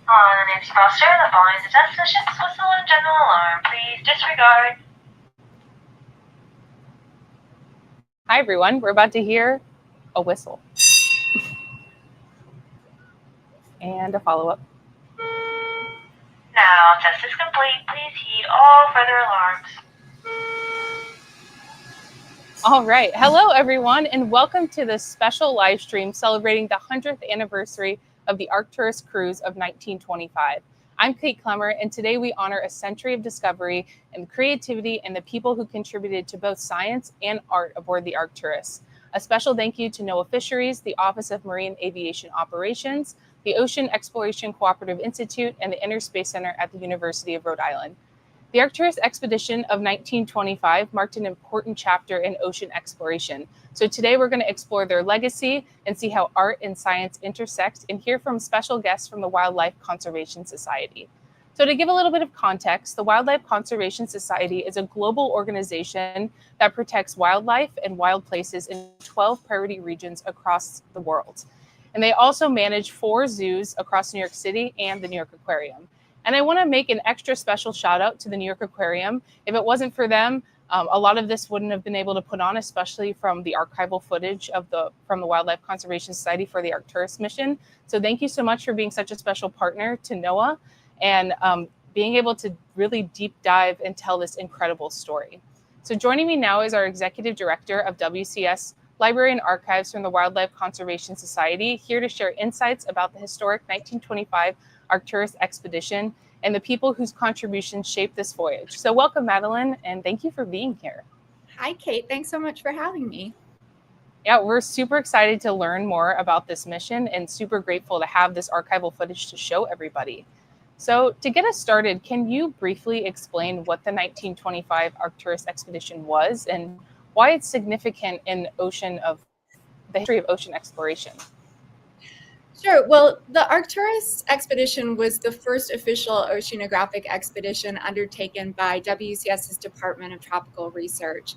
On its roster, the following is a test of ship's whistle and general alarm. Please disregard. Hi, everyone. We're about to hear a whistle and a follow-up. Now, test is complete. Please heed all further alarms. All right. Hello, everyone, and welcome to this special live stream celebrating the 100th anniversary of the Arcturus cruise of 1925. I'm Kate Clemmer, and today we honor a century of discovery and creativity and the people who contributed to both science and art aboard the Arcturus. A special thank you to NOAA Fisheries, the Office of Marine Aviation Operations, the Ocean Exploration Cooperative Institute, and the Inner Space Center at the University of Rhode Island. The Arcturus expedition of 1925 marked an important chapter in ocean exploration. So today we're going to explore their legacy and see how art and science intersect and hear from special guests from the Wildlife Conservation Society. So to give a little bit of context, the Wildlife Conservation Society is a global organization that protects wildlife and wild places in 12 priority regions across the world. And they also manage 4 zoos across New York City and the New York Aquarium. And I want to make an extra special shout out to the New York Aquarium. If it wasn't for them, a lot of this wouldn't have been able to put on, especially from the archival footage from the Wildlife Conservation Society for the Arcturus mission. So thank you so much for being such a special partner to NOAA and being able to really deep dive and tell this incredible story. So joining me now is our Executive Director of WCS Library and Archives from the Wildlife Conservation Society, here to share insights about the historic 1925 Arcturus expedition and the people whose contributions shaped this voyage. So welcome, Madeline, and thank you for being here. Hi, Kate. Thanks so much for having me. Yeah, we're super excited to learn more about this mission and super grateful to have this archival footage to show everybody. So to get us started, can you briefly explain what the 1925 Arcturus expedition was and why it's significant in the history of ocean exploration? Sure. Well, the Arcturus expedition was the first official oceanographic expedition undertaken by WCS's Department of Tropical Research.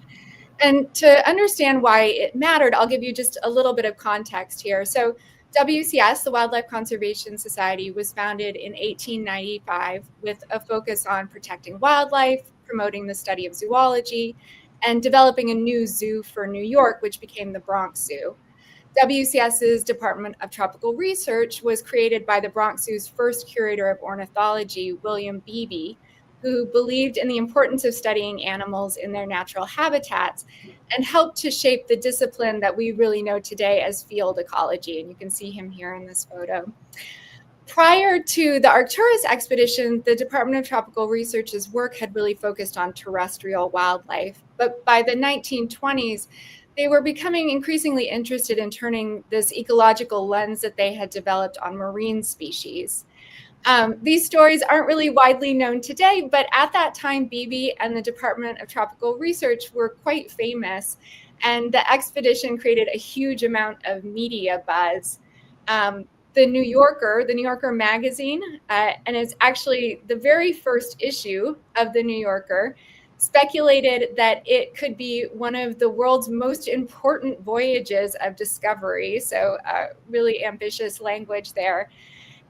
And to understand why it mattered, I'll give you just a little bit of context here. So WCS, the Wildlife Conservation Society, was founded in 1895 with a focus on protecting wildlife, promoting the study of zoology, and developing a new zoo for New York, which became the Bronx Zoo. WCS's Department of Tropical Research was created by the Bronx Zoo's first curator of ornithology, William Beebe, who believed in the importance of studying animals in their natural habitats and helped to shape the discipline that we really know today as field ecology. And you can see him here in this photo. Prior to the Arcturus expedition, the Department of Tropical Research's work had really focused on terrestrial wildlife. But by the 1920s, they were becoming increasingly interested in turning this ecological lens that they had developed on marine species. These stories aren't really widely known today, but at that time, Beebe and the Department of Tropical Research were quite famous, and the expedition created a huge amount of media buzz. The New Yorker magazine, and it's actually the very first issue of the New Yorker, speculated that it could be one of the world's most important voyages of discovery. So really ambitious language there.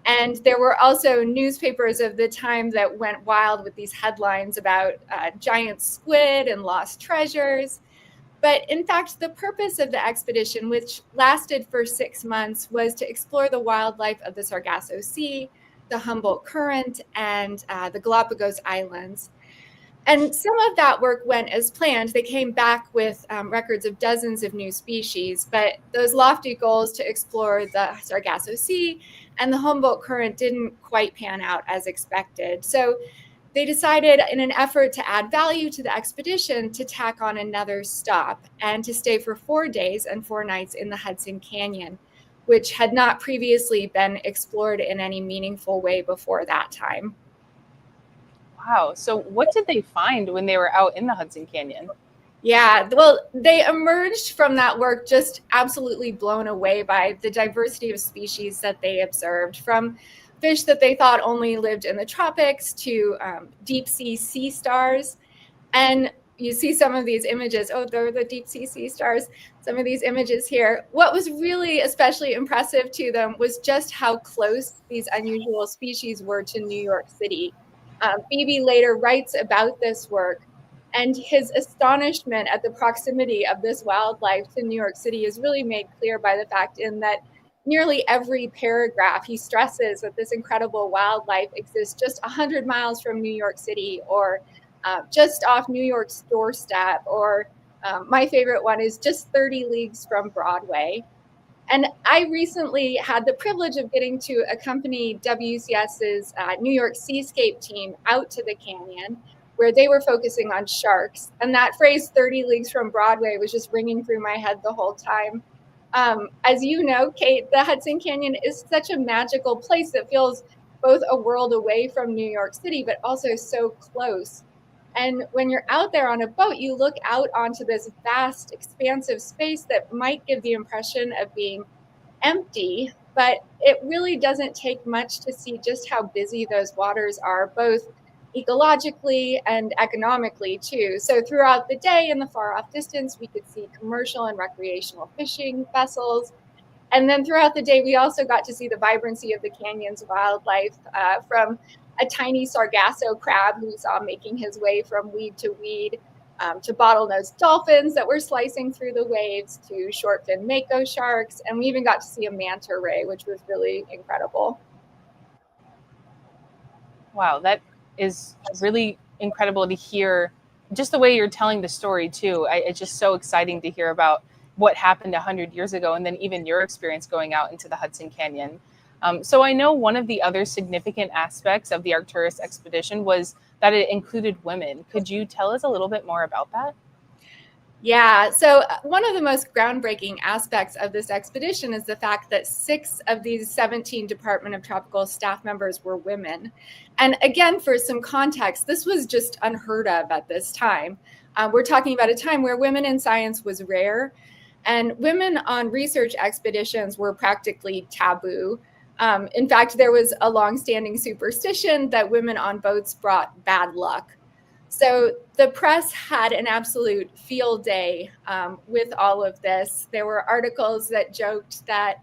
And there were also newspapers of the time that went wild with these headlines about giant squid and lost treasures. But in fact, the purpose of the expedition, which lasted for 6 months, was to explore the wildlife of the Sargasso Sea, the Humboldt Current, and the Galapagos Islands. And some of that work went as planned. They came back with records of dozens of new species, but those lofty goals to explore the Sargasso Sea and the Humboldt Current didn't quite pan out as expected. So they decided, in an effort to add value to the expedition, to tack on another stop and to stay for 4 days and 4 nights in the Hudson Canyon, which had not previously been explored in any meaningful way before that time. Wow. So what did they find when they were out in the Hudson Canyon? Yeah, well, they emerged from that work just absolutely blown away by the diversity of species that they observed, from fish that they thought only lived in the tropics to deep sea stars. And you see some of these images. Oh, they're the deep sea stars. Some of these images here. What was really especially impressive to them was just how close these unusual species were to New York City. Beebe later writes about this work, and his astonishment at the proximity of this wildlife to New York City is really made clear by the fact in that nearly every paragraph he stresses that this incredible wildlife exists just 100 miles from New York City, or just off New York's doorstep, or my favorite one is just 30 leagues from Broadway. And I recently had the privilege of getting to accompany WCS's New York Seascape team out to the canyon, where they were focusing on sharks. And that phrase 30 leagues from Broadway was just ringing through my head the whole time. As you know, Kate, the Hudson Canyon is such a magical place that feels both a world away from New York City, but also so close. And when you're out there on a boat, you look out onto this vast, expansive space that might give the impression of being empty, but it really doesn't take much to see just how busy those waters are, both ecologically and economically too. So throughout the day in the far off distance, we could see commercial and recreational fishing vessels. And then throughout the day, we also got to see the vibrancy of the canyon's wildlife, from a tiny sargasso crab who we saw making his way from weed to weed, to bottlenose dolphins that were slicing through the waves, to short-fin mako sharks. And we even got to see a manta ray, which was really incredible. Wow, that is really incredible to hear. Just the way you're telling the story too. It's just so exciting to hear about what happened 100 years ago, and then even your experience going out into the Hudson Canyon. So I know one of the other significant aspects of the Arcturus expedition was that it included women. Could you tell us a little bit more about that? Yeah, so one of the most groundbreaking aspects of this expedition is the fact that 6 of these 17 Department of Tropical staff members were women. And again, for some context, this was just unheard of at this time. We're talking about a time where women in science was rare, and women on research expeditions were practically taboo. In fact, there was a longstanding superstition that women on boats brought bad luck. So the press had an absolute field day with all of this. There were articles that joked that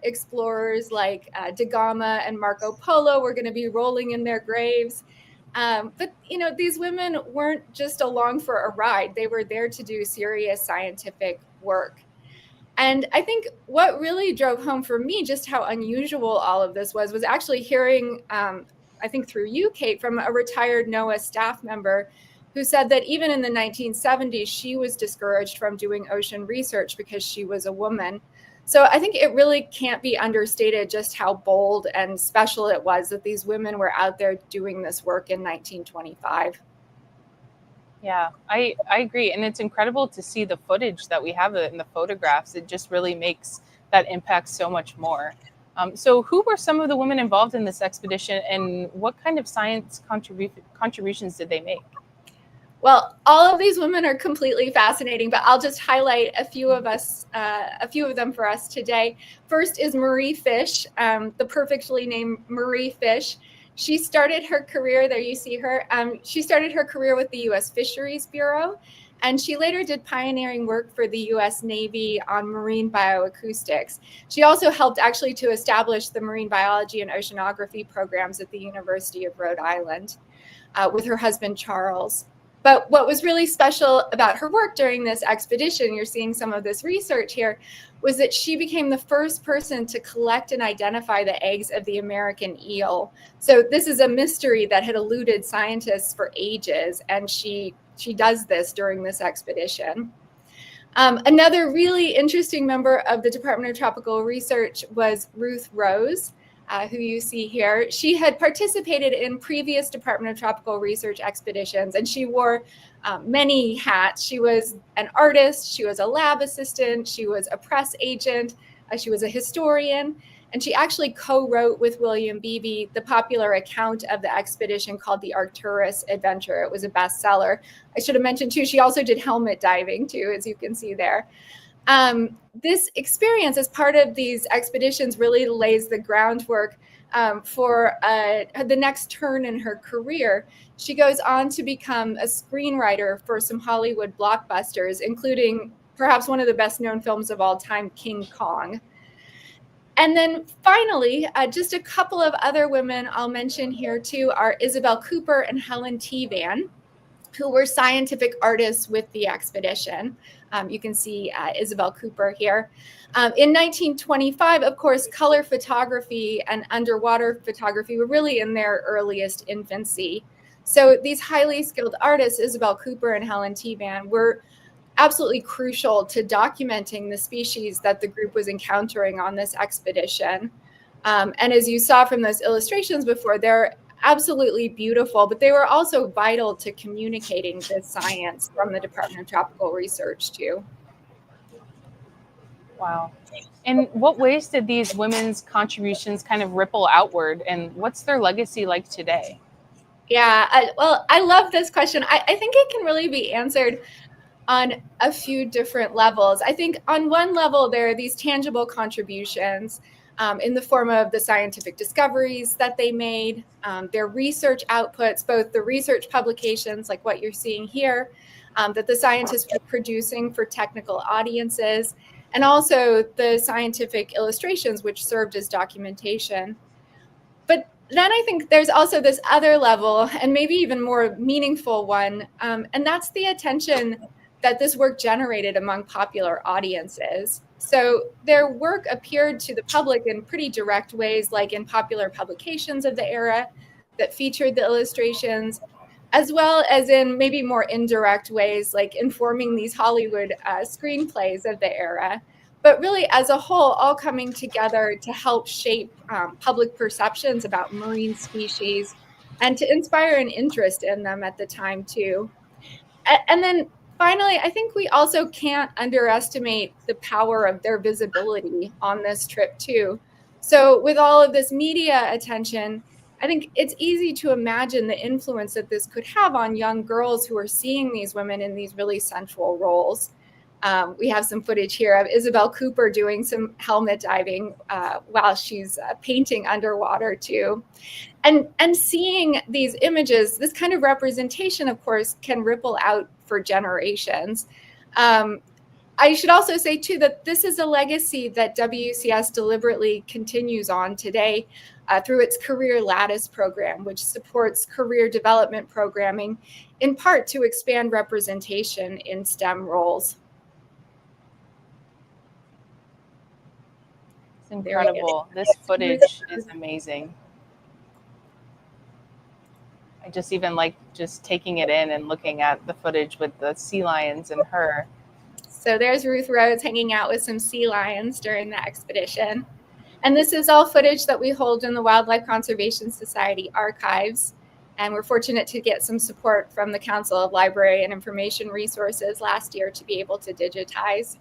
explorers like Da Gama and Marco Polo were going to be rolling in their graves. But, you know, these women weren't just along for a ride. They were there to do serious scientific work. And I think what really drove home for me just how unusual all of this was actually hearing, I think through you, Kate, from a retired NOAA staff member who said that even in the 1970s, she was discouraged from doing ocean research because she was a woman. So I think it really can't be understated just how bold and special it was that these women were out there doing this work in 1925. Yeah, I agree. And it's incredible to see the footage that we have in the photographs. It just really makes that impact so much more. So who were some of the women involved in this expedition, and what kind of science contributions did they make? Well, all of these women are completely fascinating, but I'll just highlight a few of them for us today. First is Marie Fish, the perfectly named Marie Fish. She started her career, there you see her, she started her career with the U.S. Fisheries Bureau, and she later did pioneering work for the U.S. Navy on marine bioacoustics. She also helped actually to establish the marine biology and oceanography programs at the University of Rhode Island with her husband, Charles. But what was really special about her work during this expedition, you're seeing some of this research here, was that she became the first person to collect and identify the eggs of the American eel. So this is a mystery that had eluded scientists for ages, and she does this during this expedition. Another really interesting member of the Department of Tropical Research was Ruth Rose, who you see here. She had participated in previous Department of Tropical Research expeditions, and she wore many hats. She was an artist, she was a lab assistant, she was a press agent, she was a historian, and she actually co-wrote with William Beebe the popular account of the expedition called the Arcturus Adventure. It was a bestseller. I should have mentioned too, she also did helmet diving too, as you can see there. This experience as part of these expeditions really lays the groundwork for the next turn in her career. She goes on to become a screenwriter for some Hollywood blockbusters, including perhaps one of the best known films of all time, King Kong. And then finally, just a couple of other women I'll mention here too are Isabel Cooper and Helen T. Van, who were scientific artists with the expedition. You can see Isabel Cooper here. In 1925, of course, color photography and underwater photography were really in their earliest infancy. So these highly skilled artists, Isabel Cooper and Helen T. Van, were absolutely crucial to documenting the species that the group was encountering on this expedition. And as you saw from those illustrations before, they're absolutely beautiful, but they were also vital to communicating this science from the Department of Tropical Research too. Wow. In what ways did these women's contributions kind of ripple outward, and what's their legacy like today? Yeah, well, I love this question. I think it can really be answered on a few different levels. I think on one level, there are these tangible contributions in the form of the scientific discoveries that they made, their research outputs, both the research publications like what you're seeing here, that the scientists were producing for technical audiences, and also the scientific illustrations which served as documentation. But then I think there's also this other level, and maybe even more meaningful one, and that's the attention that this work generated among popular audiences. So their work appeared to the public in pretty direct ways, like in popular publications of the era that featured the illustrations, as well as in maybe more indirect ways, like informing these Hollywood screenplays of the era. But really, as a whole, all coming together to help shape public perceptions about marine species and to inspire an interest in them at the time, too. And then finally, I think we also can't underestimate the power of their visibility on this trip, too. So with all of this media attention, I think it's easy to imagine the influence that this could have on young girls who are seeing these women in these really central roles. We have some footage here of Isabel Cooper doing some helmet diving while she's painting underwater too. And seeing these images, this kind of representation, of course, can ripple out for generations. I should also say too that this is a legacy that WCS deliberately continues on today through its Career Lattice program, which supports career development programming, in part to expand representation in STEM roles. It's incredible. This footage is amazing. I just even like just taking it in and looking at the footage with the sea lions and her. So there's Ruth Rhodes hanging out with some sea lions during the expedition. And this is all footage that we hold in the Wildlife Conservation Society archives. And we're fortunate to get some support from the Council of Library and Information Resources last year to be able to digitize.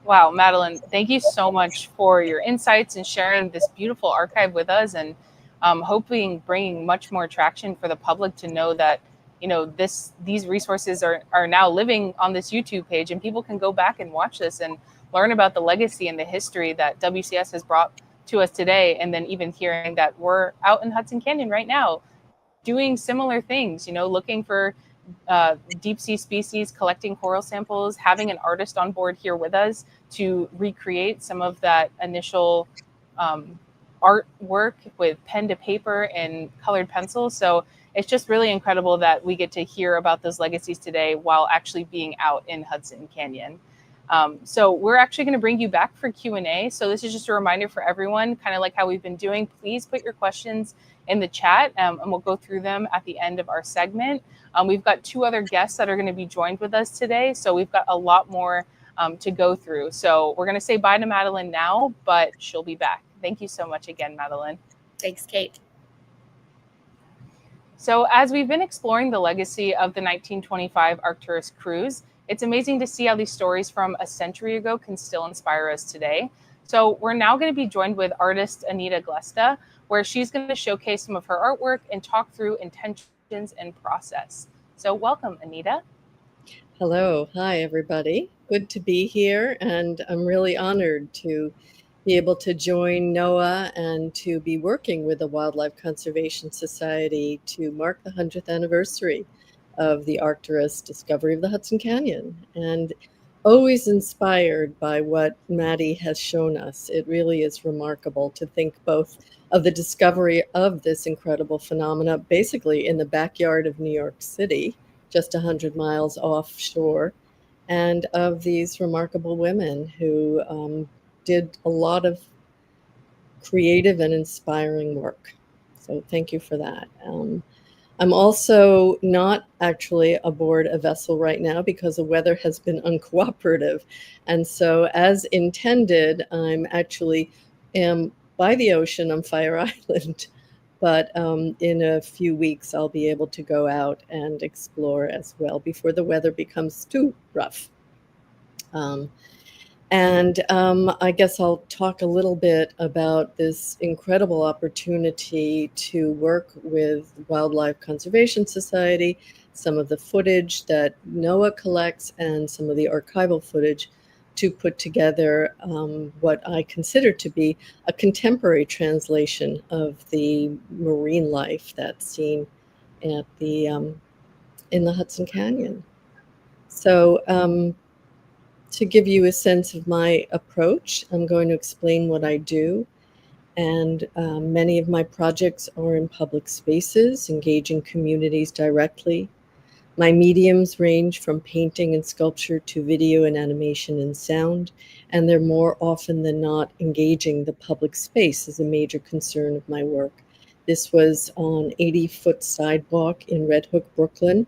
Wow, Madeline, thank you so much for your insights and sharing this beautiful archive with us, and hoping bringing much more traction for the public to know that, you know, these resources are now living on this YouTube page, and people can go back and watch this and learn about the legacy and the history that WCS has brought to us today. And then even hearing that we're out in Hudson Canyon right now doing similar things, you know, looking for deep sea species, collecting coral samples, having an artist on board here with us to recreate some of that initial artwork with pen to paper and colored pencils. So it's just really incredible that we get to hear about those legacies today while actually being out in Hudson Canyon. So we're actually going to bring you back for Q&A. So this is just a reminder for everyone, kind of like how we've been doing. Please put your questions in the chat, and we'll go through them at the end of our segment. We've got two other guests that are going to be joined with us today, so we've got a lot more to go through. So we're going to say bye to Madeline now, but she'll be back. Thank you so much again, Madeline. Thanks, Kate. So as we've been exploring the legacy of the 1925 Arcturus cruise, it's amazing to see how these stories from a century ago can still inspire us today. So we're now going to be joined with artist Anita Glesta, where she's going to showcase some of her artwork and talk through intentions and process. So welcome, Anita. Hello. Hi, everybody. Good to be here, and I'm really honored to be able to join NOAA and to be working with the Wildlife Conservation Society to mark the 100th anniversary of the Arcturus discovery of the Hudson Canyon. And always inspired by what Maddie has shown us. It really is remarkable to think both of the discovery of this incredible phenomena, basically in the backyard of New York City, just 100 miles offshore, and of these remarkable women who did a lot of creative and inspiring work. So thank you for that. I'm also not actually aboard a vessel right now because the weather has been uncooperative. And so as intended, I'm actually by the ocean on Fire Island, but in a few weeks, I'll be able to go out and explore as well before the weather becomes too rough. I guess I'll talk a little bit about this incredible opportunity to work with Wildlife Conservation Society, some of the footage that NOAA collects, and some of the archival footage to put together what I consider to be a contemporary translation of the marine life that's seen at the in the Hudson Canyon. So to give you a sense of my approach, I'm going to explain what I do. And many of my projects are in public spaces, engaging communities directly. My mediums range from painting and sculpture to video and animation and sound, and they're more often than not engaging the public space is a major concern of my work. This was on 80-foot sidewalk in Red Hook, Brooklyn,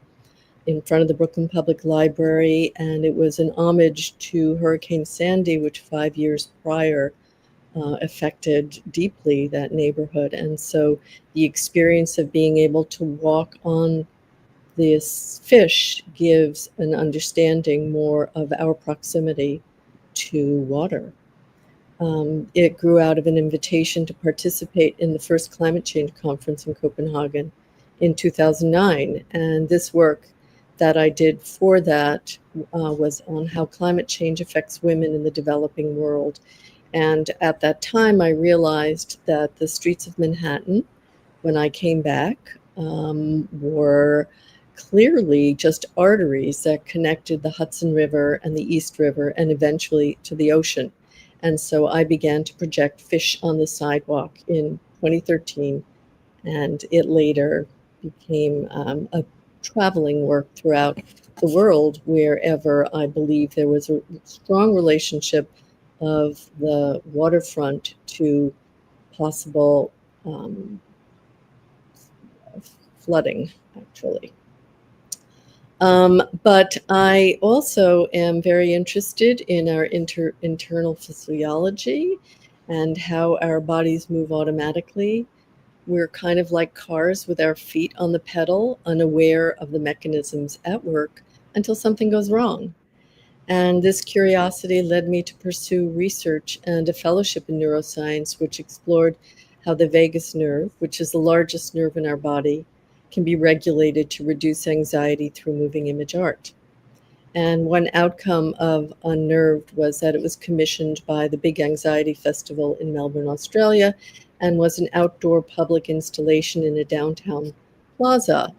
in front of the Brooklyn Public Library, and it was an homage to Hurricane Sandy, which 5 years prior affected deeply that neighborhood. And so the experience of being able to walk on this fish gives an understanding more of our proximity to water. It grew out of an invitation to participate in the first climate change conference in Copenhagen in 2009. And this work that I did for that was on how climate change affects women in the developing world. And at that time, I realized that the streets of Manhattan, when I came back, were clearly just arteries that connected the Hudson River and the East River and eventually to the ocean. And so I began to project fish on the sidewalk in 2013, and it later became a traveling work throughout the world wherever I believe there was a strong relationship of the waterfront to possible flooding, actually. But I also am very interested in our internal physiology and how our bodies move automatically. We're kind of like cars with our feet on the pedal, unaware of the mechanisms at work until something goes wrong. And this curiosity led me to pursue research and a fellowship in neuroscience, which explored how the vagus nerve, which is the largest nerve in our body, can be regulated to reduce anxiety through moving image art. And one outcome of Unnerved was that it was commissioned by the Big Anxiety Festival in Melbourne, Australia, and was an outdoor public installation in a downtown plaza.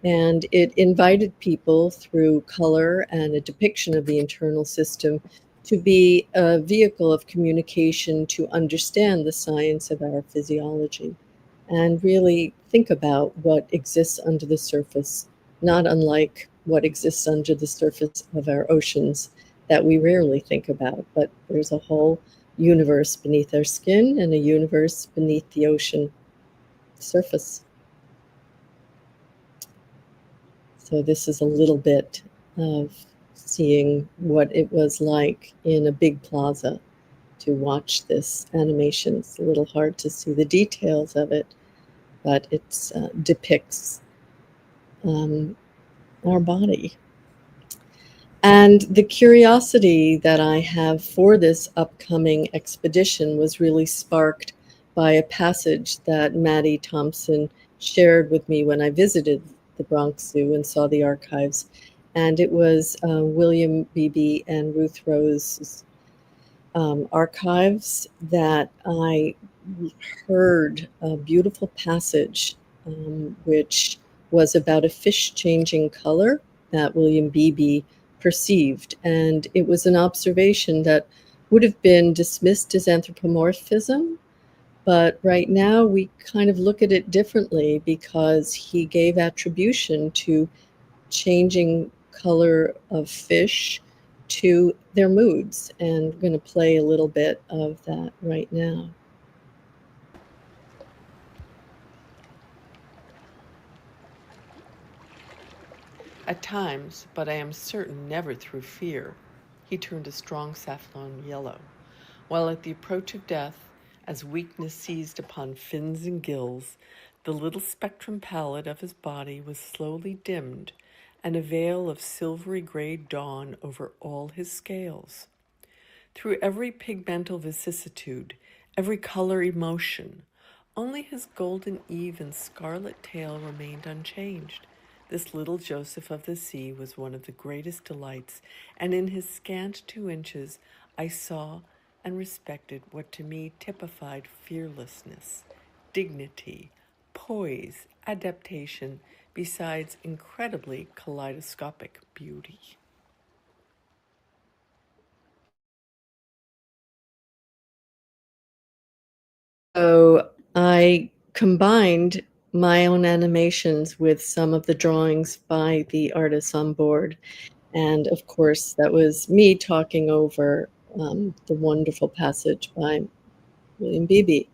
And it invited people through color and a depiction of the internal system to be a vehicle of communication to understand the science of our physiology and really think about what exists under the surface, not unlike what exists under the surface of our oceans that we rarely think about. But there's a whole universe beneath our skin and a universe beneath the ocean surface. So this is a little bit of seeing what it was like in a big plaza to watch this animation. It's a little hard to see the details of it, but it depicts our body. And the curiosity that I have for this upcoming expedition was really sparked by a passage that Maddie Thompson shared with me when I visited the Bronx Zoo and saw the archives. And it was William Beebe and Ruth Rose's archives that I heard a beautiful passage which was about a fish changing color that William Beebe perceived. And it was an observation that would have been dismissed as anthropomorphism, but right now we kind of look at it differently because he gave attribution to changing color of fish to their moods. And I'm going to play a little bit of that right now. At times, but I am certain never through fear, he turned a strong saffron yellow, while at the approach of death, as weakness seized upon fins and gills, the little spectrum palette of his body was slowly dimmed, and a veil of silvery gray dawn over all his scales. Through every pigmental vicissitude, every color emotion, only his golden eve and scarlet tail remained unchanged. This little Joseph of the sea was one of the greatest delights, and in his scant 2 inches I saw and respected what to me typified fearlessness, dignity, poise, adaptation, besides incredibly kaleidoscopic beauty. So I combined my own animations with some of the drawings by the artists on board. And of course, that was me talking over the wonderful passage by William Beebe.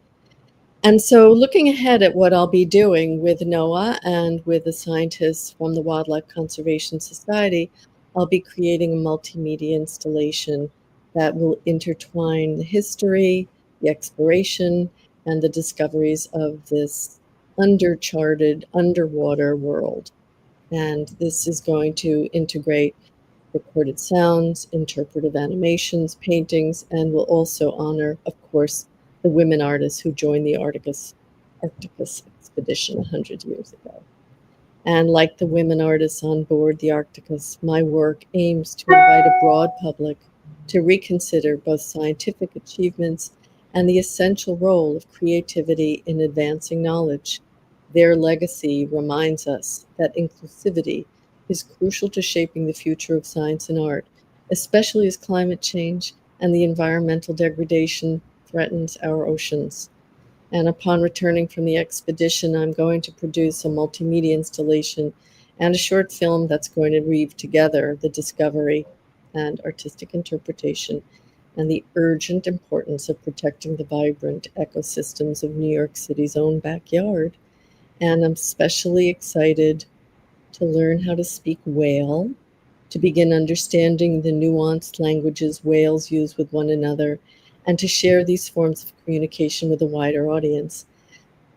And so looking ahead at what I'll be doing with NOAA and with the scientists from the Wildlife Conservation Society, I'll be creating a multimedia installation that will intertwine the history, the exploration, and the discoveries of this undercharted underwater world. And this is going to integrate recorded sounds, interpretive animations, paintings, and will also honor, of course, the women artists who joined the Arcturus expedition 100 years ago. And like the women artists on board the Arcturus, my work aims to invite a broad public to reconsider both scientific achievements and the essential role of creativity in advancing knowledge. Their legacy reminds us that inclusivity is crucial to shaping the future of science and art, especially as climate change and the environmental degradation threatens our oceans. And upon returning from the expedition, I'm going to produce a multimedia installation and a short film that's going to weave together the discovery and artistic interpretation and the urgent importance of protecting the vibrant ecosystems of New York City's own backyard. And I'm especially excited to learn how to speak whale, to begin understanding the nuanced languages whales use with one another, and to share these forms of communication with a wider audience.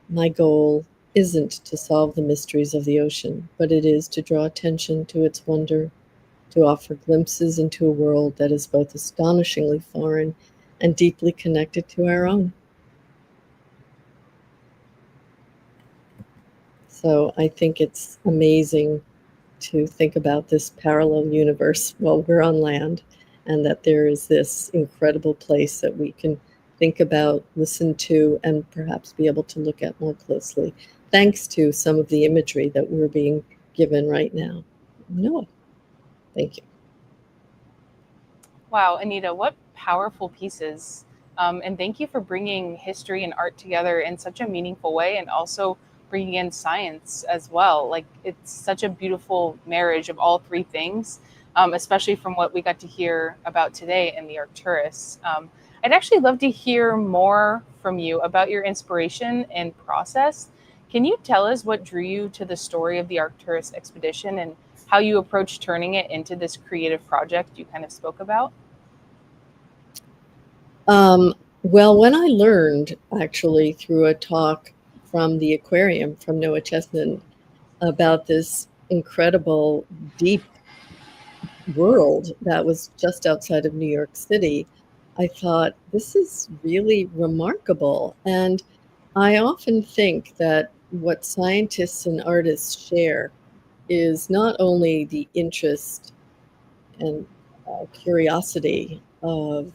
My goal isn't to solve the mysteries of the ocean, but it is to draw attention to its wonder, to offer glimpses into a world that is both astonishingly foreign and deeply connected to our own. So I think it's amazing to think about this parallel universe while we're on land, and that there is this incredible place that we can think about, listen to, and perhaps be able to look at more closely, thanks to some of the imagery that we're being given right now. Noah, thank you. Wow, Anita, what powerful pieces. And thank you for bringing history and art together in such a meaningful way, and also bringing in science as well. Like, it's such a beautiful marriage of all 3 things, especially from what we got to hear about today in the Arcturus. I'd actually love to hear more from you about your inspiration and process. Can you tell us what drew you to the story of the Arcturus expedition and how you approached turning it into this creative project you kind of spoke about? Well, when I learned, actually, through a talk from the aquarium from Noah Chestnut about this incredible, deep world that was just outside of New York City, I thought, this is really remarkable. And I often think that what scientists and artists share is not only the interest and curiosity of,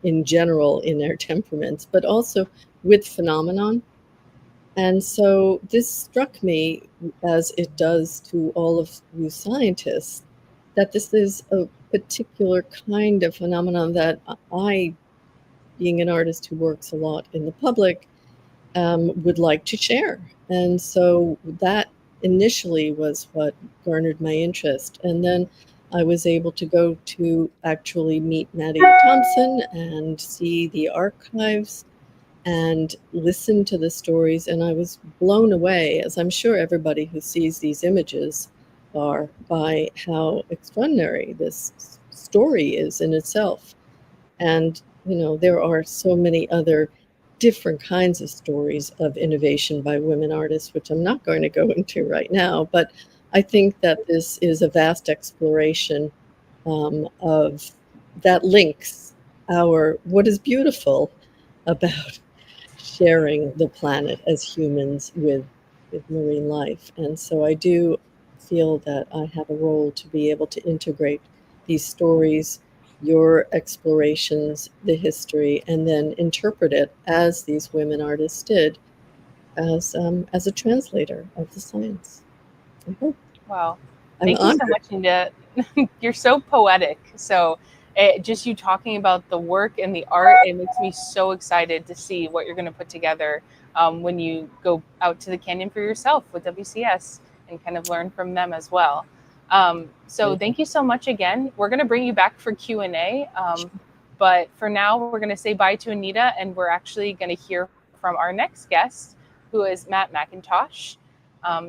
in general, in their temperaments, but also with phenomenon. And so this struck me, as it does to all of you scientists, that this is a particular kind of phenomenon that I, being an artist who works a lot in the public, would like to share. And so that initially was what garnered my interest. And then I was able to go to actually meet Madeline Thompson and see the archives and listen to the stories. And I was blown away, as I'm sure everybody who sees these images are, by how extraordinary this story is in itself. And, you know, there are so many other different kinds of stories of innovation by women artists, which I'm not going to go into right now, but I think that this is a vast exploration of that links our, what is beautiful about sharing the planet as humans with marine life. And so I do feel that I have a role to be able to integrate these stories, your explorations, the history, and then interpret it as these women artists did, as a translator of the science. I hope. Wow. I'm Thank you so honored. much, Anita. You're so poetic. So just you talking about the work and the art, it makes me so excited to see what you're going to put together when you go out to the canyon for yourself with WCS and kind of learn from them as well. So thank you so much again. We're going to bring you back for Q&A. But for now, we're going to say bye to Anita, and we're actually going to hear from our next guest, who is Matt McIntosh.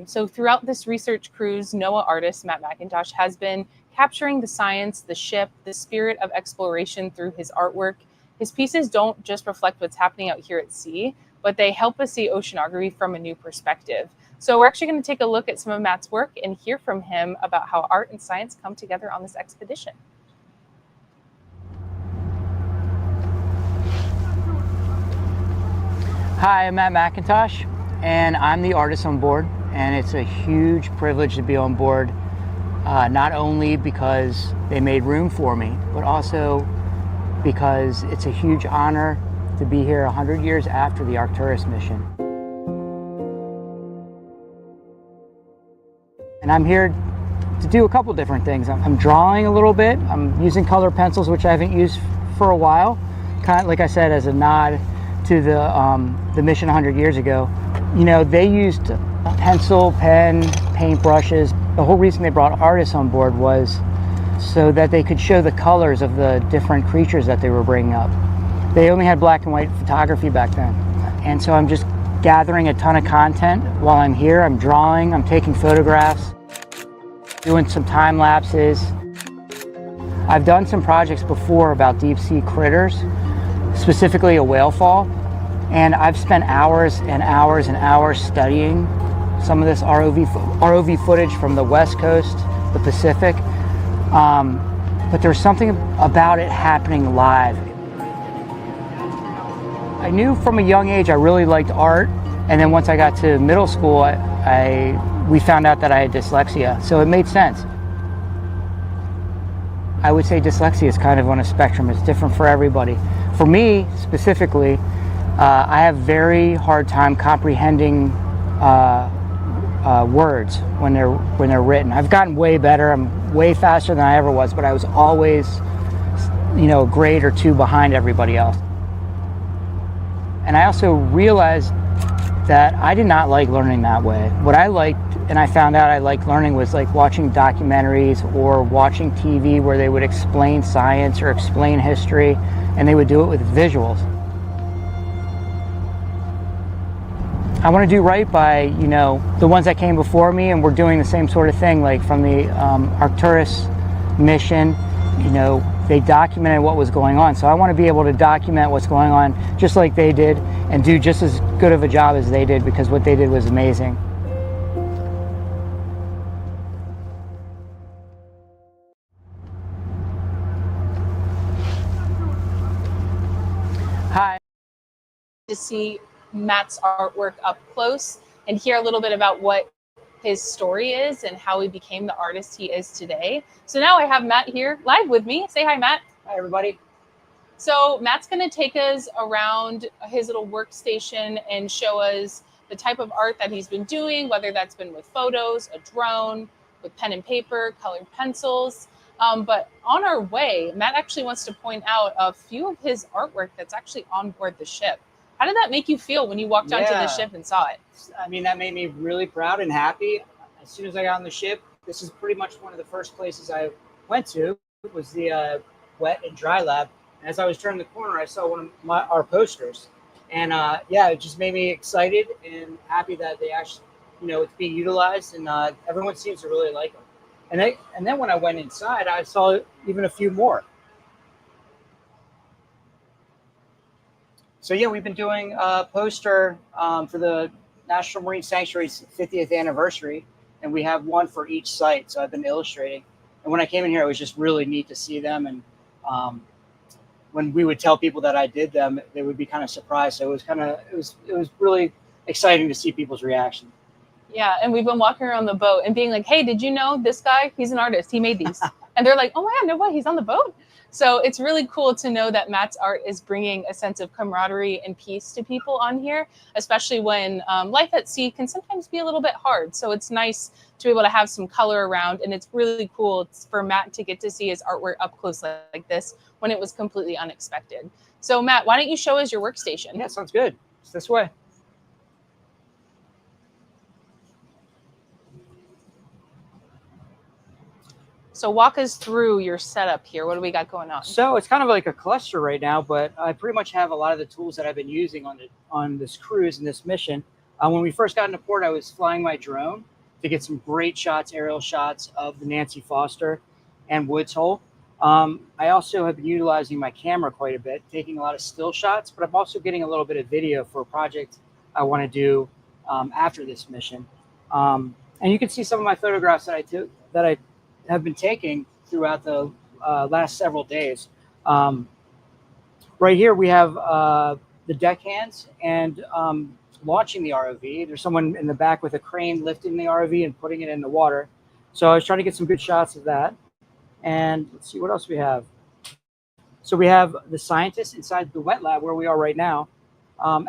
So throughout this research cruise, NOAA artist Matt McIntosh has been capturing the science, the ship, the spirit of exploration through his artwork. His pieces don't just reflect what's happening out here at sea, but they help us see oceanography from a new perspective. So we're actually going to take a look at some of Matt's work and hear from him about how art and science come together on this expedition. Hi, I'm Matt McIntosh, and I'm the artist on board, and it's a huge privilege to be on board, not only because they made room for me, but also because it's a huge honor to be here 100 years after the Arcturus mission. And I'm here to do a couple different things. I'm drawing a little bit. I'm using color pencils, which I haven't used for a while, kind of like I said, as a nod to the mission 100 years ago. You know, they used pencil, pen, paint brushes. The whole reason they brought artists on board was so that they could show the colors of the different creatures that they were bringing up. They only had black and white photography back then. And so I'm just gathering a ton of content while I'm here. I'm drawing, I'm taking photographs, doing some time lapses. I've done some projects before about deep sea critters, specifically a whale fall, and I've spent hours and hours and hours studying some of this ROV footage from the West Coast, the Pacific, but there's something about it happening live. I knew from a young age I really liked art, and then once I got to middle school, we found out that I had dyslexia, so it made sense. I would say dyslexia is kind of on a spectrum. It's different for everybody. For me, specifically, I have very hard time comprehending words when they're written. I've gotten way better. I'm way faster than I ever was, but I was always, you know, a grade or two behind everybody else. And I also realized that I did not like learning that way. What I liked, and I found out I liked learning, was like watching documentaries or watching TV where they would explain science or explain history, and they would do it with visuals. I want to do right by, you know, the ones that came before me, and we're doing the same sort of thing, like from the Arcturus mission. You know, they documented what was going on, so I want to be able to document what's going on just like they did and do just as good of a job as they did, because what they did was amazing. Hi. To see Matt's artwork up close and hear a little bit about what his story is and how he became the artist he is today. So now I have Matt here live with me. Say hi, Matt. Hi, everybody. So Matt's going to take us around his little workstation and show us the type of art that he's been doing, whether that's been with photos, a drone, with pen and paper, colored pencils. But on our way, Matt actually wants to point out a few of his artwork that's actually on board the ship. How did that make you feel when you walked onto the ship and saw it? I mean, that made me really proud and happy. As soon as I got on the ship, this is pretty much one of the first places I went to. It was the wet and dry lab. And as I was turning the corner, I saw one of our posters. And it just made me excited and happy that they actually, it's being utilized, and everyone seems to really like them. And then when I went inside, I saw even a few more. So yeah, we've been doing a poster for the National Marine Sanctuary's 50th anniversary, and we have one for each site. So I've been illustrating. And when I came in here, it was just really neat to see them. And when we would tell people that I did them, they would be kind of surprised. So it was really exciting to see people's reaction. Yeah, and we've been walking around the boat and being like, hey, did you know this guy? He's an artist. He made these. And they're like, oh my God, no way, he's on the boat. So it's really cool to know that Matt's art is bringing a sense of camaraderie and peace to people on here, especially when life at sea can sometimes be a little bit hard. So it's nice to be able to have some color around, and it's really cool for Matt to get to see his artwork up close like this when it was completely unexpected. So Matt, why don't you show us your workstation? Yeah, sounds good. It's this way. So walk us through your setup here. What do we got going on? So it's kind of like a cluster right now, but I pretty much have a lot of the tools that I've been using on this cruise and this mission. When we first got into port, I was flying my drone to get some great shots, aerial shots of the Nancy Foster and Woods Hole. I also have been utilizing my camera quite a bit, taking a lot of still shots, but I'm also getting a little bit of video for a project I want to do after this mission. And you can see some of my photographs that I have been taking throughout the last several days. Right here we have the deckhands and launching the ROV. There's someone in the back with a crane lifting the ROV and putting it in the water. So I was trying to get some good shots of that. And let's see what else we have. So we have the scientists inside the wet lab where we are right now.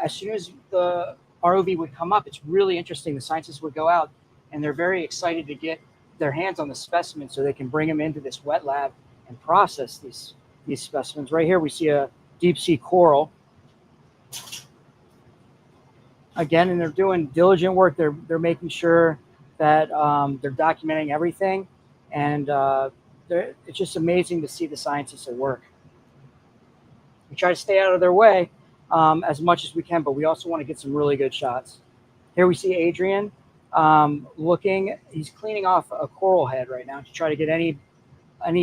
As soon as the ROV would come up, it's really interesting. The scientists would go out and they're very excited to get their hands on the specimens so they can bring them into this wet lab and process these specimens. Right here we see a deep sea coral. Again, and they're doing diligent work. They're making sure that they're documenting everything, and it's just amazing to see the scientists at work. We try to stay out of their way as much as we can, but we also want to get some really good shots. Here we see Adrian he's cleaning off a coral head right now to try to get any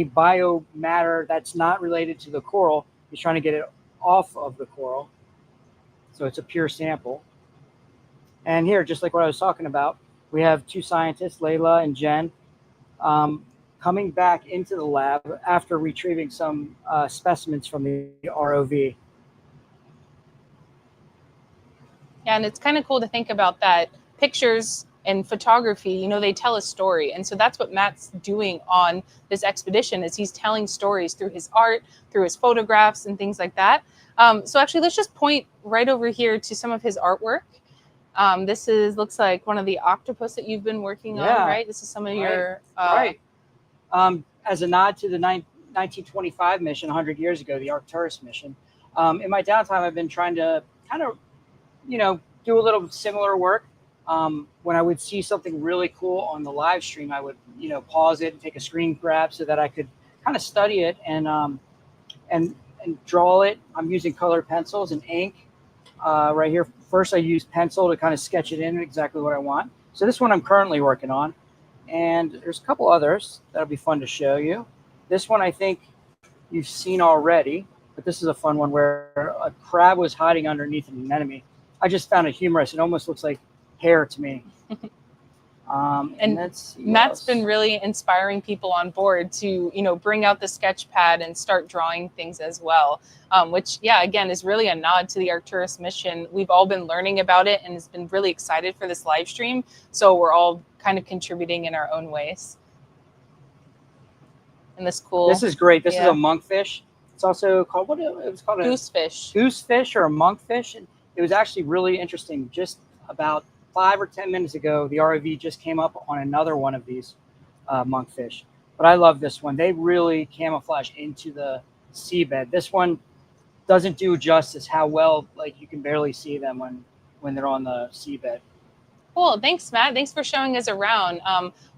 biomatter that's not related to the coral. He's trying to get it off of the coral, so it's a pure sample. And here, just like what I was talking about, we have two scientists, Layla and Jen, coming back into the lab after retrieving some specimens from the ROV. Yeah, and it's kind of cool to think about that. Pictures and photography, they tell a story. And so that's what Matt's doing on this expedition, is he's telling stories through his art, through his photographs and things like that. So actually, let's just point right over here to some of his artwork. This looks like one of the octopus that you've been working on, right? This is some of your... As a nod to the 1925 mission, 100 years ago, the Arcturus mission. In my downtime, I've been trying to kind of, do a little similar work. When I would see something really cool on the live stream, I would, pause it and take a screen grab so that I could kind of study it and draw it. I'm using colored pencils and ink right here. First, I use pencil to kind of sketch it in exactly what I want. So this one I'm currently working on. And there's a couple others that'll be fun to show you. This one I think you've seen already, but this is a fun one where a crab was hiding underneath an anemone. I just found it humorous. It almost looks like hair to me. And Matt's been really inspiring people on board to, bring out the sketch pad and start drawing things as well, which, again, is really a nod to the Arcturus mission. We've all been learning about it and has been really excited for this live stream. So we're all kind of contributing in our own ways. And this cool. This is great. This is Yeah. a monkfish. It's also called, what it was called? Goosefish. Goosefish or a monkfish. And it was actually really interesting. Just about 5 or 10 minutes ago, the ROV just came up on another one of these monkfish. But I love this one. They really camouflage into the seabed. This one doesn't do justice how well, like, you can barely see them when they're on the seabed. Cool. Thanks, Matt. Thanks for showing us around.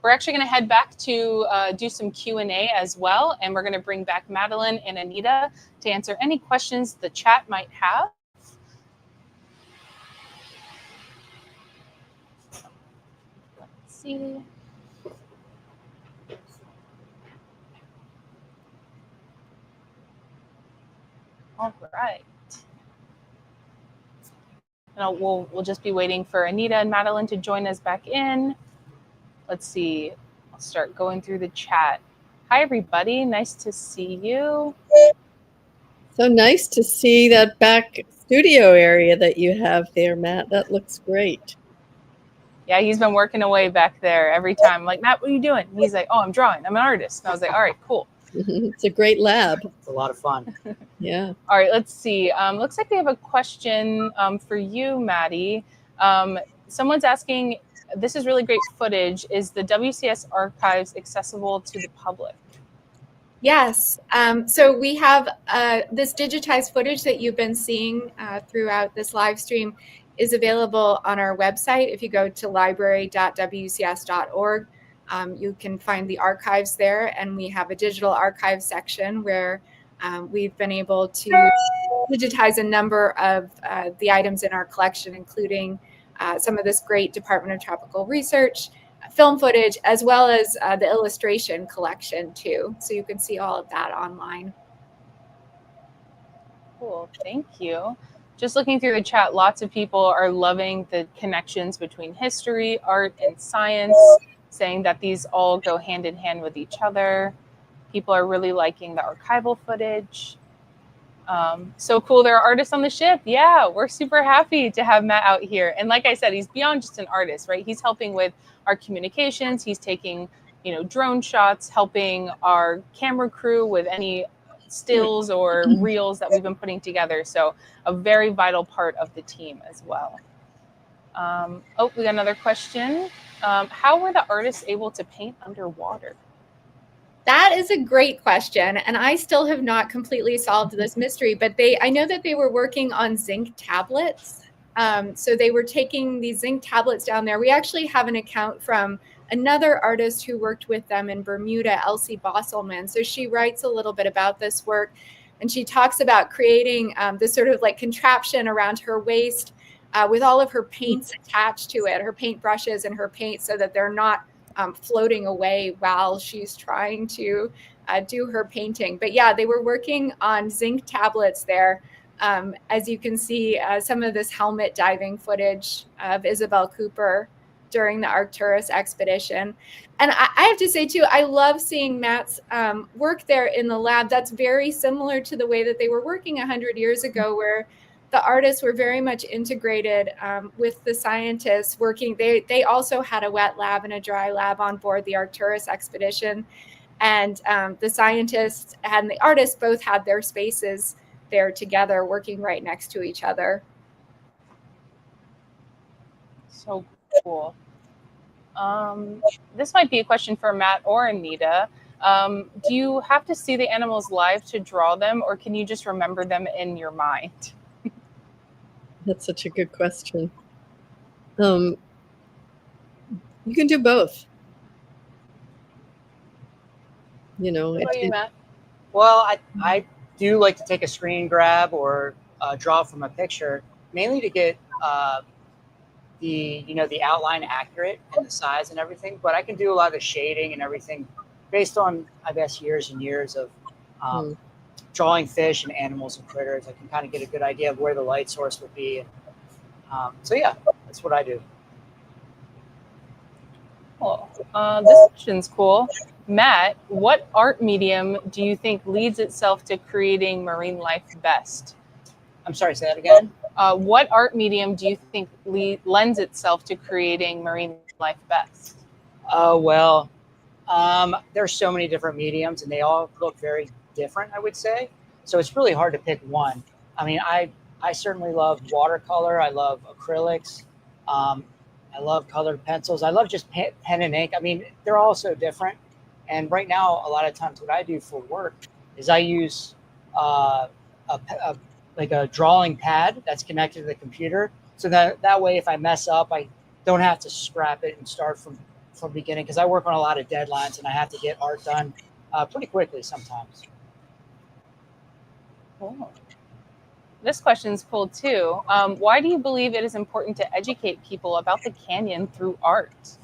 We're actually going to head back to do some Q&A as well, and we're going to bring back Madeline and Anita to answer any questions the chat might have. Let's see. All right. And we'll just be waiting for Anita and Madeline to join us back in. Let's see. I'll start going through the chat. Hi, everybody. Nice to see you. So nice to see that back studio area that you have there, Matt. That looks great. Yeah, he's been working away back there every time. I'm like, Matt, what are you doing? He's like, oh, I'm drawing. I'm an artist. And I was like, all right, cool. It's a great lab. It's a lot of fun. Yeah. All right, let's see. Looks like we have a question for you, Maddie. Someone's asking, this is really great footage. Is the WCS archives accessible to the public? Yes. So we have this digitized footage that you've been seeing throughout this live stream is available on our website. If you go to library.wcs.org, you can find the archives there, and we have a digital archive section where we've been able to digitize a number of the items in our collection, including some of this great Department of Tropical Research film footage, as well as the illustration collection too. So you can see all of that online. Cool, thank you. Just looking through the chat, lots of people are loving the connections between history, art, and science, saying that these all go hand in hand with each other. People are really liking the archival footage. So cool, there are artists on the ship. Yeah, we're super happy to have Matt out here. And like I said, he's beyond just an artist, right? He's helping with our communications. He's taking, drone shots, helping our camera crew with any stills or reels that we've been putting together. So a very vital part of the team as well. We got another question. How were the artists able to paint underwater? That is a great question, and I still have not completely solved this mystery, but I know that they were working on zinc tablets. So they were taking these zinc tablets down there. We actually have an account from another artist who worked with them in Bermuda, Elsie Bosselman. So she writes a little bit about this work, and she talks about creating this sort of like contraption around her waist with all of her paints attached to it, her paint brushes and her paint, so that they're not floating away while she's trying to do her painting. But yeah, they were working on zinc tablets there. As you can see, some of this helmet diving footage of Isabel Cooper during the Arcturus expedition. And I have to say too, I love seeing Matt's work there in the lab. That's very similar to the way that they were working 100 years ago, where the artists were very much integrated with the scientists working. They also had a wet lab and a dry lab on board the Arcturus expedition. And the scientists and the artists both had their spaces there together, working right next to each other. So cool. This might be a question for Matt or Anita. Do you have to see the animals live to draw them, or can you just remember them in your mind? That's such a good question. You can do both. What about you, Matt? Well, I do like to take a screen grab or draw from a picture, mainly to get the outline accurate and the size and everything. But I can do a lot of the shading and everything based on, I guess, years and years of drawing fish and animals and critters. I can kind of get a good idea of where the light source would be. So yeah, that's what I do. Cool. This question's cool. Matt, what art medium do you think leads itself to creating marine life best? I'm sorry, say that again? What art medium do you think lends itself to creating marine life best? Well, there's so many different mediums, and they all look very different, I would say. So it's really hard to pick one. I mean, I certainly love watercolor. I love acrylics. Um, I love colored pencils. I love just pen and ink. I mean, they're all so different. And right now, a lot of times, what I do for work is I use a like a drawing pad that's connected to the computer, so that way, if I mess up, I don't have to scrap it and start from beginning, because I work on a lot of deadlines and I have to get art done pretty quickly sometimes. Cool. This question's cool too. Why do you believe it is important to educate people about the canyon through art?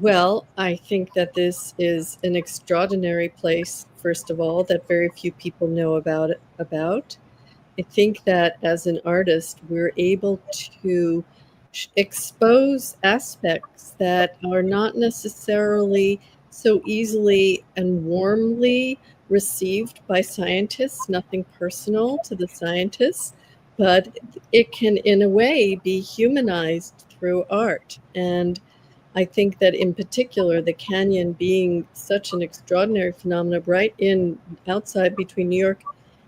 Well, I think that this is an extraordinary place, first of all, that very few people know about. I think that as an artist, we're able to expose aspects that are not necessarily so easily and warmly received by scientists, nothing personal to the scientists, but it can, in a way, be humanized through art. And I think that in particular, the canyon being such an extraordinary phenomenon right in outside between New York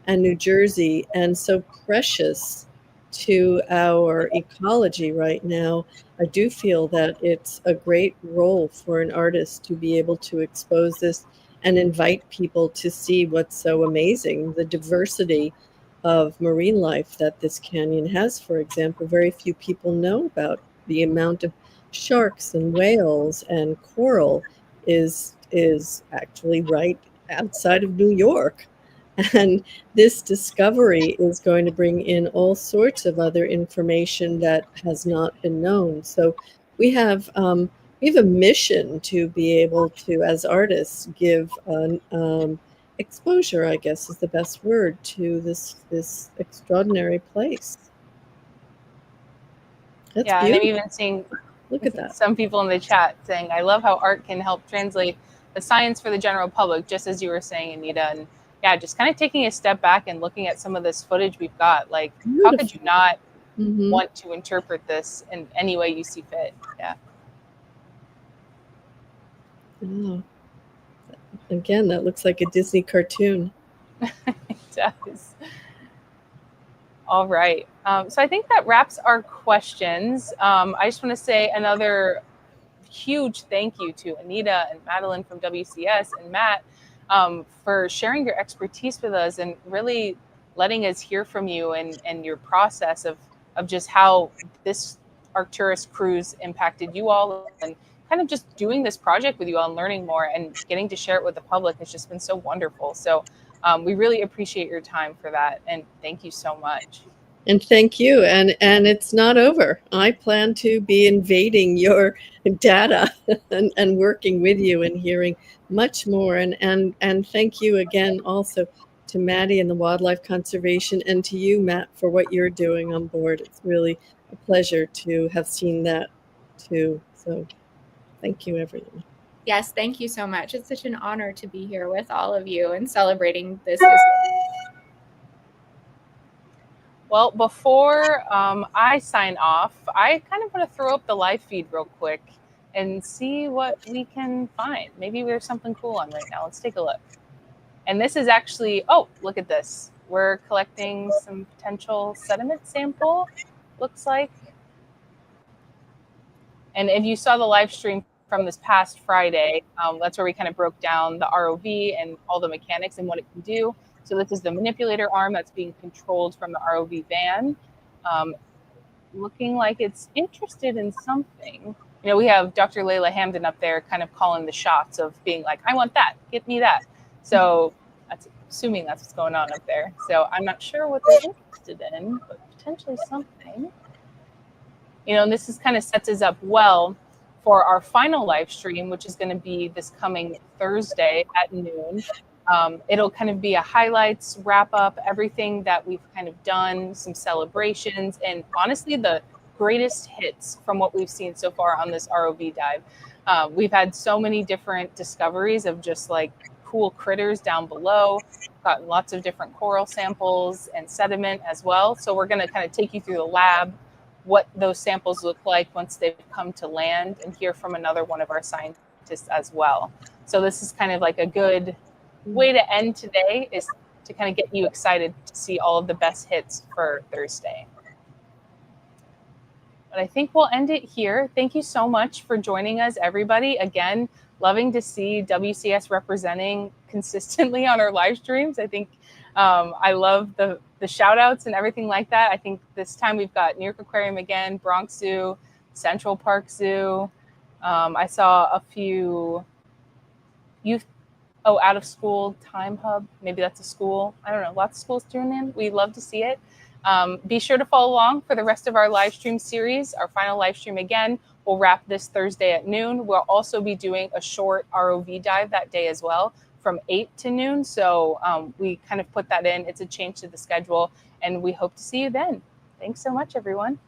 and New Jersey, and so precious to our ecology right now, I do feel that it's a great role for an artist to be able to expose this and invite people to see what's so amazing, the diversity of marine life that this canyon has. For example, very few people know about the amount of sharks and whales and coral is actually right outside of New York. And this discovery is going to bring in all sorts of other information that has not been known. So we have a mission to be able to, as artists, give exposure, I guess is the best word, to this extraordinary place. That's Yeah, and I'm beautiful. even seeing Look at that. some people in the chat saying, I love how art can help translate the science for the general public, just as you were saying, Anita. And yeah, just kind of taking a step back and looking at some of this footage we've got. Like, how could you not want to interpret this in any way you see fit? Yeah. Oh. Again, that looks like a Disney cartoon. It does. All right. So I think that wraps our questions. I just want to say another huge thank you to Anita and Madeline from WCS and Matt for sharing your expertise with us and really letting us hear from you and your process of just how this Arcturus cruise impacted you all, and kind of just doing this project with you all and learning more and getting to share it with the public has just been so wonderful. So we really appreciate your time for that. And thank you so much. And thank you. And it's not over. I plan to be invading your data and working with you and hearing much more. And thank you again also to Maddie and the Wildlife Conservation, and to you, Matt, for what you're doing on board. It's really a pleasure to have seen that too. So thank you, everyone. Yes, thank you so much. It's such an honor to be here with all of you and celebrating this. Well, before I sign off, I kind of want to throw up the live feed real quick and see what we can find. Maybe there's something cool on right now. Let's take a look. And this is actually, oh, look at this. We're collecting some potential sediment sample, looks like. And if you saw the live stream from this past Friday, that's where we kind of broke down the ROV and all the mechanics and what it can do. So this is the manipulator arm that's being controlled from the ROV van. Looking like it's interested in something. You know, we have Dr. Layla Hamden up there kind of calling the shots of being like, I want that, get me that. So that's assuming that's what's going on up there. So I'm not sure what they're interested in, but potentially something. You know, and this is kind of sets us up well for our final live stream, which is going to be this coming Thursday at noon. It'll kind of be a highlights, wrap up, everything that we've kind of done, some celebrations, and honestly, the greatest hits from what we've seen so far on this ROV dive. We've had so many different discoveries of just like cool critters down below, gotten lots of different coral samples and sediment as well. So we're going to kind of take you through the lab, what those samples look like once they've come to land, and hear from another one of our scientists as well. So this is kind of like a good way to end today, is to kind of get you excited to see all of the best hits for Thursday. But I think we'll end it here. Thank you so much for joining us, everybody. Again, loving to see WCS representing consistently on our live streams. I think I love the shout outs and everything like that. I think this time we've got New York Aquarium again, Bronx Zoo, Central Park Zoo. I saw a few youth, out of school time hub. Maybe that's a school. I don't know. Lots of schools tuning in. We love to see it. Be sure to follow along for the rest of our live stream series. Our final live stream again will wrap this Thursday at noon. We'll also be doing a short ROV dive that day as well, from 8 to noon. So we kind of put that in. It's a change to the schedule, and we hope to see you then. Thanks so much, everyone.